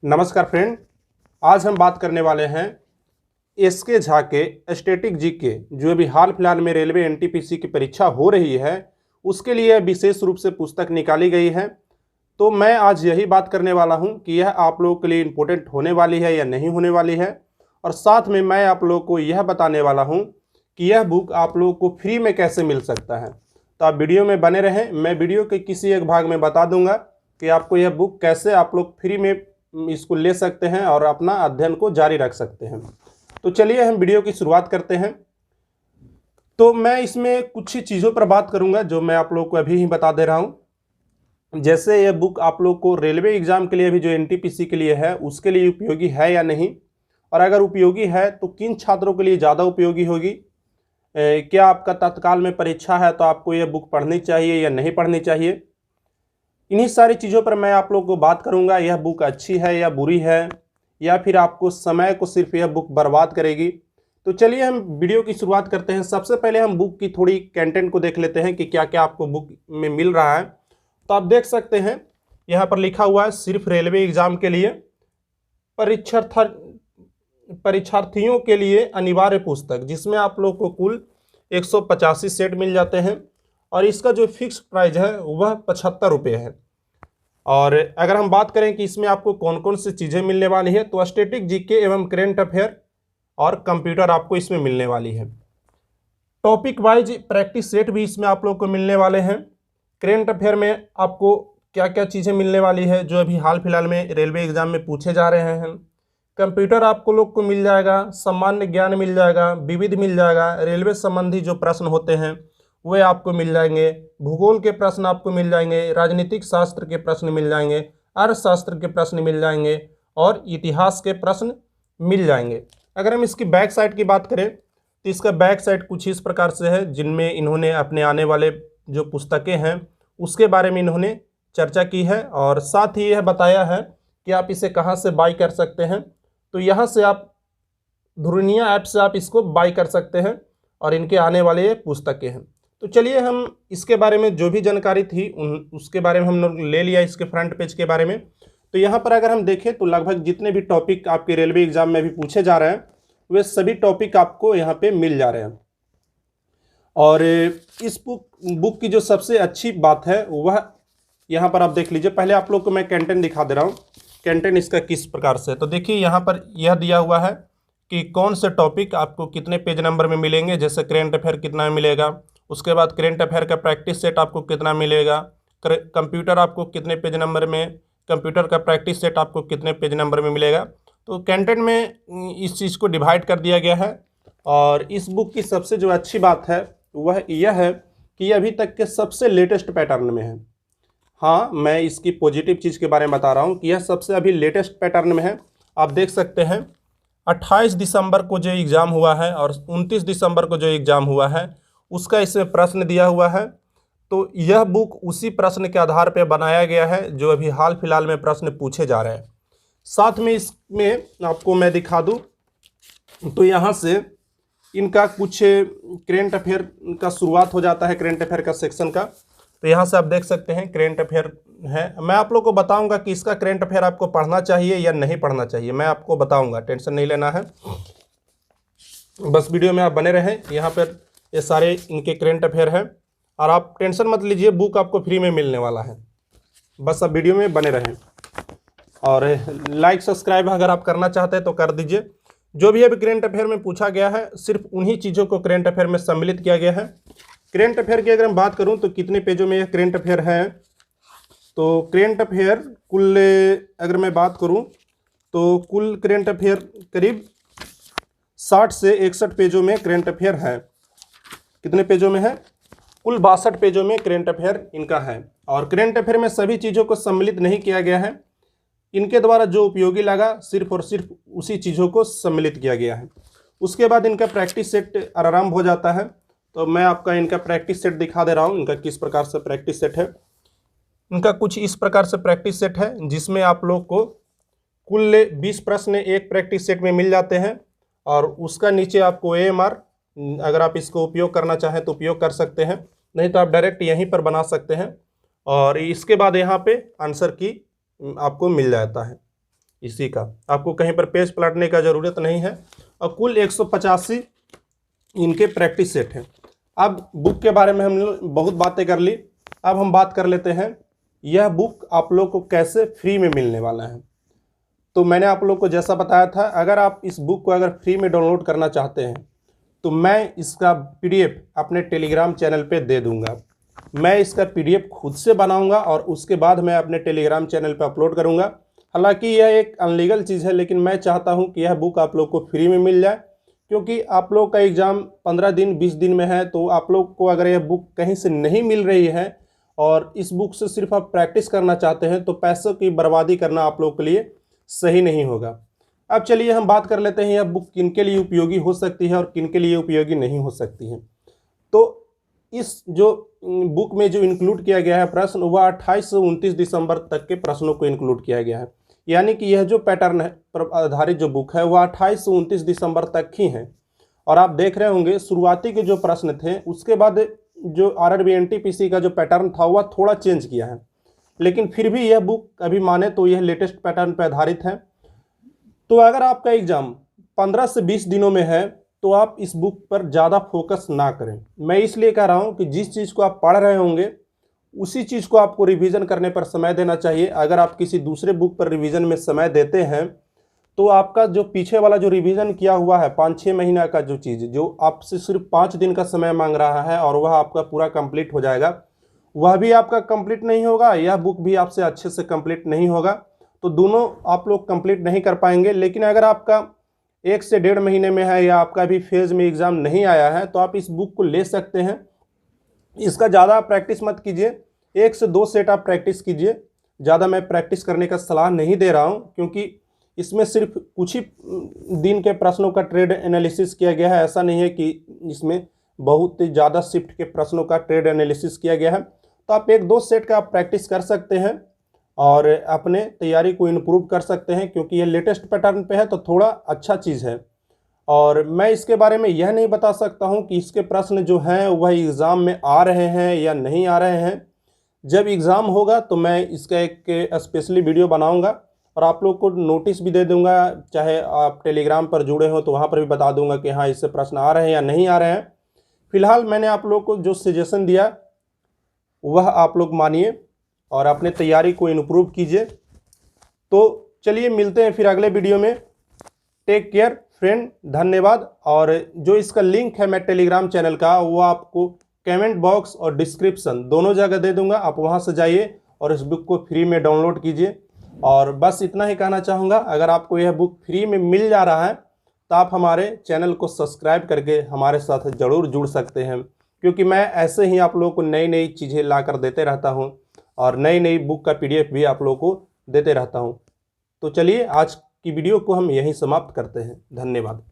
नमस्कार फ्रेंड। आज हम बात करने वाले हैं एसके झा के स्टैटिक जीके जो अभी हाल फिलहाल में रेलवे एनटीपीसी की परीक्षा हो रही है उसके लिए विशेष रूप से पुस्तक निकाली गई है। तो मैं आज यही बात करने वाला हूं कि यह आप लोगों के लिए इम्पोर्टेंट होने वाली है या नहीं होने वाली है, और साथ में मैं आप लोगों को यह बताने वाला हूं कि यह बुक आप लोगों को फ्री में कैसे मिल सकता है। तो आप वीडियो में बने रहें। मैं वीडियो के किसी एक भाग में बता दूंगा कि आपको यह बुक कैसे आप लोग फ्री में इसको ले सकते हैं और अपना अध्ययन को जारी रख सकते हैं। तो चलिए हम वीडियो की शुरुआत करते हैं। तो मैं इसमें कुछ ही चीज़ों पर बात करूंगा जो मैं आप लोगों को अभी ही बता दे रहा हूं। जैसे यह बुक आप लोग को रेलवे एग्जाम के लिए भी जो एनटीपीसी के लिए है उसके लिए उपयोगी है या नहीं, और अगर उपयोगी है तो किन छात्रों के लिए ज़्यादा उपयोगी होगी। क्या आपका तत्काल में परीक्षा है तो आपको यह बुक पढ़नी चाहिए या नहीं पढ़नी चाहिए। इन्हीं सारी चीज़ों पर मैं आप लोगों को बात करूंगा। यह बुक अच्छी है या बुरी है, या फिर आपको समय को सिर्फ यह बुक बर्बाद करेगी। तो चलिए हम वीडियो की शुरुआत करते हैं। सबसे पहले हम बुक की थोड़ी कंटेंट को देख लेते हैं कि क्या क्या आपको बुक में मिल रहा है। तो आप देख सकते हैं यहाँ पर लिखा हुआ है सिर्फ रेलवे एग्जाम के लिए परीक्षार्थियों के लिए अनिवार्य पुस्तक, जिसमें आप लोग को कुल 185 सेट मिल जाते हैं और इसका जो फिक्स प्राइस है वह 75 रुपये है। और अगर हम बात करें कि इसमें आपको कौन कौन सी चीज़ें मिलने वाली है, तो स्टैटिक जीके एवं करेंट अफेयर और कंप्यूटर आपको इसमें मिलने वाली है। टॉपिक वाइज प्रैक्टिस सेट भी इसमें आप लोग को मिलने वाले हैं। करेंट अफेयर में आपको क्या क्या चीज़ें मिलने वाली है जो अभी हाल फिलहाल में रेलवे एग्जाम में पूछे जा रहे हैं। कंप्यूटर आपको लोग को मिल जाएगा, सामान्य ज्ञान मिल जाएगा, विविध मिल जाएगा, रेलवे संबंधी जो प्रश्न होते हैं वे आपको मिल जाएंगे, भूगोल के प्रश्न आपको मिल जाएंगे, राजनीतिक शास्त्र के प्रश्न मिल जाएंगे, अर्थशास्त्र के प्रश्न मिल जाएंगे और इतिहास के प्रश्न मिल जाएंगे। अगर हम इसकी बैक साइड की बात करें तो इसका बैक साइड कुछ इस प्रकार से है, जिनमें इन्होंने अपने आने वाले जो पुस्तकें हैं उसके बारे में इन्होंने चर्चा की है और साथ ही यह बताया है कि आप इसे कहाँ से बाई कर सकते हैं। तो यहाँ से आप धुरनिया ऐप से आप इसको बाई कर सकते हैं और इनके आने वाले ये पुस्तकें हैं। तो चलिए हम इसके बारे में जो भी जानकारी थी उसके बारे में हम लोग ले लिया, इसके फ्रंट पेज के बारे में। तो यहाँ पर अगर हम देखें तो लगभग जितने भी टॉपिक आपके रेलवे एग्जाम में भी पूछे जा रहे हैं वे सभी टॉपिक आपको यहाँ पे मिल जा रहे हैं। और इस बुक की जो सबसे अच्छी बात है वह यहाँ पर आप देख लीजिए। पहले आप लोग को मैं कंटेंट दिखा दे रहा हूँ, कंटेंट इसका किस प्रकार से। तो देखिए यहाँ पर यह दिया हुआ है कि कौन से टॉपिक आपको कितने पेज नंबर में मिलेंगे। जैसे करेंट अफेयर कितना मिलेगा, उसके बाद करेंट अफेयर का प्रैक्टिस सेट आपको कितना मिलेगा, कंप्यूटर आपको कितने पेज नंबर में, कंप्यूटर का प्रैक्टिस सेट आपको कितने पेज नंबर में मिलेगा। तो कंटेंट में इस चीज़ को डिवाइड कर दिया गया है। और इस बुक की सबसे जो अच्छी बात है वह यह है कि यह अभी तक के सबसे लेटेस्ट पैटर्न में है। हाँ, मैं इसकी पॉजिटिव चीज़ के बारे में बता रहा हूँ कि यह सबसे अभी लेटेस्ट पैटर्न में है। आप देख सकते हैं 28 दिसंबर को जो एग्ज़ाम हुआ है और 29 दिसंबर को जो एग्ज़ाम हुआ है उसका इसमें प्रश्न दिया हुआ है। तो यह बुक उसी प्रश्न के आधार पर बनाया गया है जो अभी हाल फिलहाल में प्रश्न पूछे जा रहे हैं। साथ में इसमें आपको मैं दिखा दूं तो यहाँ से इनका कुछ करेंट अफेयर का शुरुआत हो जाता है, करेंट अफेयर का सेक्शन का। तो यहाँ से आप देख सकते हैं करेंट अफेयर है। मैं आप लोग को बताऊंगा कि इसका करेंट अफेयर आपको पढ़ना चाहिए या नहीं पढ़ना चाहिए, मैं आपको बताऊंगा, टेंशन नहीं लेना है, बस वीडियो में आप बने रहें। यहाँ पर ये सारे इनके करेंट अफेयर हैं और आप टेंशन मत लीजिए, बुक आपको फ्री में मिलने वाला है, बस आप वीडियो में बने रहें। और लाइक सब्सक्राइब अगर आप करना चाहते हैं तो कर दीजिए। जो भी अभी करेंट अफेयर में पूछा गया है सिर्फ उन्हीं चीज़ों को करेंट अफेयर में सम्मिलित किया गया है। करेंट अफेयर की अगर हम बात करूं तो कितने पेजों में यह करेंट अफेयर है, तो करेंट अफेयर कुल अगर मैं बात करूं तो कुल करेंट अफेयर करीब 60 से 61 पेजों में करेंट अफेयर है। कितने पेजों में है? कुल 62 पेजों में करेंट अफेयर इनका है। और करेंट अफेयर में सभी चीज़ों को सम्मिलित नहीं किया गया है, इनके द्वारा जो उपयोगी लगा सिर्फ और सिर्फ उसी चीज़ों को सम्मिलित किया गया है। उसके बाद इनका प्रैक्टिस सेट आरंभ हो जाता है। तो मैं आपका इनका प्रैक्टिस सेट दिखा दे रहा हूँ, इनका किस प्रकार से प्रैक्टिस सेट है। इनका कुछ इस प्रकार से प्रैक्टिस सेट है जिसमें आप लोग को कुल 20 प्रश्न एक प्रैक्टिस सेट में मिल जाते हैं और उसका नीचे आपको AMR, अगर आप इसको उपयोग करना चाहें तो उपयोग कर सकते हैं, नहीं तो आप डायरेक्ट यहीं पर बना सकते हैं। और इसके बाद यहाँ पे आंसर की आपको मिल जाता है। इसी का, आपको कहीं पर पेज पलटने का ज़रूरत नहीं है। और कुल 185 इनके प्रैक्टिस सेट हैं। अब बुक के बारे में हमने बहुत बातें कर ली, अब हम बात कर लेते हैं यह बुक आप लोग को कैसे फ्री में मिलने वाला है। तो मैंने आप लोग को जैसा बताया था, अगर आप इस बुक को अगर फ्री में डाउनलोड करना चाहते हैं तो मैं इसका PDF अपने टेलीग्राम चैनल पे दे दूंगा। मैं इसका PDF खुद से बनाऊंगा और उसके बाद मैं अपने टेलीग्राम चैनल पे अपलोड करूंगा। हालांकि यह एक अनलीगल चीज़ है, लेकिन मैं चाहता हूं कि यह बुक आप लोग को फ्री में मिल जाए, क्योंकि आप लोग का एग्ज़ाम 15 दिन 20 दिन में है। तो आप लोग को अगर यह बुक कहीं से नहीं मिल रही है और इस बुक से सिर्फ आप प्रैक्टिस करना चाहते हैं तो पैसों की बर्बादी करना आप लोग के लिए सही नहीं होगा। अब चलिए हम बात कर लेते हैं यह बुक किन के लिए उपयोगी हो सकती है और किन के लिए उपयोगी नहीं हो सकती है। तो इस जो बुक में जो इंक्लूड किया गया है प्रश्न, वह 28 से 29 दिसंबर तक के प्रश्नों को इंक्लूड किया गया है। यानी कि यह जो पैटर्न है पर आधारित जो बुक है वह 28 से 29 दिसंबर तक ही है। और आप देख रहे होंगे शुरुआती के जो प्रश्न थे उसके बाद जो RRB NTPC का जो पैटर्न था वह थोड़ा चेंज किया है, लेकिन फिर भी यह बुक अभी माने तो यह लेटेस्ट पैटर्न पर आधारित है। तो अगर आपका एग्ज़ाम 15 से 20 दिनों में है तो आप इस बुक पर ज़्यादा फोकस ना करें। मैं इसलिए कह रहा हूँ कि जिस चीज़ को आप पढ़ रहे होंगे उसी चीज़ को आपको रिवीजन करने पर समय देना चाहिए। अगर आप किसी दूसरे बुक पर रिवीजन में समय देते हैं तो आपका जो पीछे वाला जो रिवीजन किया हुआ है 5-6 महीना का जो चीज़ जो आपसे सिर्फ 5 दिन का समय मांग रहा है और वह आपका पूरा कंप्लीट हो जाएगा, वह भी आपका कंप्लीट नहीं होगा, यह बुक भी आपसे अच्छे से कंप्लीट नहीं होगा। तो दोनों आप लोग कंप्लीट नहीं कर पाएंगे। लेकिन अगर आपका 1 से 1.5 महीने में है या आपका भी फेज़ में एग्ज़ाम नहीं आया है तो आप इस बुक को ले सकते हैं। इसका ज़्यादा प्रैक्टिस मत कीजिए, 1 से 2 सेट आप प्रैक्टिस कीजिए। ज़्यादा मैं प्रैक्टिस करने का सलाह नहीं दे रहा हूँ, क्योंकि इसमें सिर्फ कुछ ही दिन के प्रश्नों का ट्रेड एनालिसिस किया गया है। ऐसा नहीं है कि इसमें बहुत ही ज़्यादा शिफ्ट के प्रश्नों का ट्रेड एनालिसिस किया गया है। तो आप 1-2 सेट का आप प्रैक्टिस कर सकते हैं और अपने तैयारी को इम्प्रूव कर सकते हैं, क्योंकि ये लेटेस्ट पैटर्न पे है तो थोड़ा अच्छा चीज़ है। और मैं इसके बारे में यह नहीं बता सकता हूं कि इसके प्रश्न जो हैं वह एग्ज़ाम में आ रहे हैं या नहीं आ रहे हैं। जब एग्ज़ाम होगा तो मैं इसका एक स्पेशली वीडियो बनाऊंगा और आप लोग को नोटिस भी दे दूंगा। चाहे आप टेलीग्राम पर जुड़े हो तो वहाँ पर भी बता दूंगा कि हाँ इससे प्रश्न आ रहे हैं या नहीं आ रहे हैं। फिलहाल मैंने आप लोग को जो सजेशन दिया वह आप लोग मानिए और अपने तैयारी को इम्प्रूव कीजिए। तो चलिए मिलते हैं फिर अगले वीडियो में। टेक केयर फ्रेंड, धन्यवाद। और जो इसका लिंक है मैं टेलीग्राम चैनल का वो आपको कमेंट बॉक्स और डिस्क्रिप्शन दोनों जगह दे दूंगा। आप वहां से जाइए और इस बुक को फ्री में डाउनलोड कीजिए। और बस इतना ही कहना चाहूँगा, अगर आपको यह बुक फ्री में मिल जा रहा है तो आप हमारे चैनल को सब्सक्राइब करके हमारे साथ ज़रूर जुड़ सकते हैं, क्योंकि मैं ऐसे ही आप लोगों को नई नई चीज़ें ला कर देते रहता हूँ और नई नई बुक का PDF भी आप लोगों को देते रहता हूँ। तो चलिए आज की वीडियो को हम यहीं समाप्त करते हैं। धन्यवाद।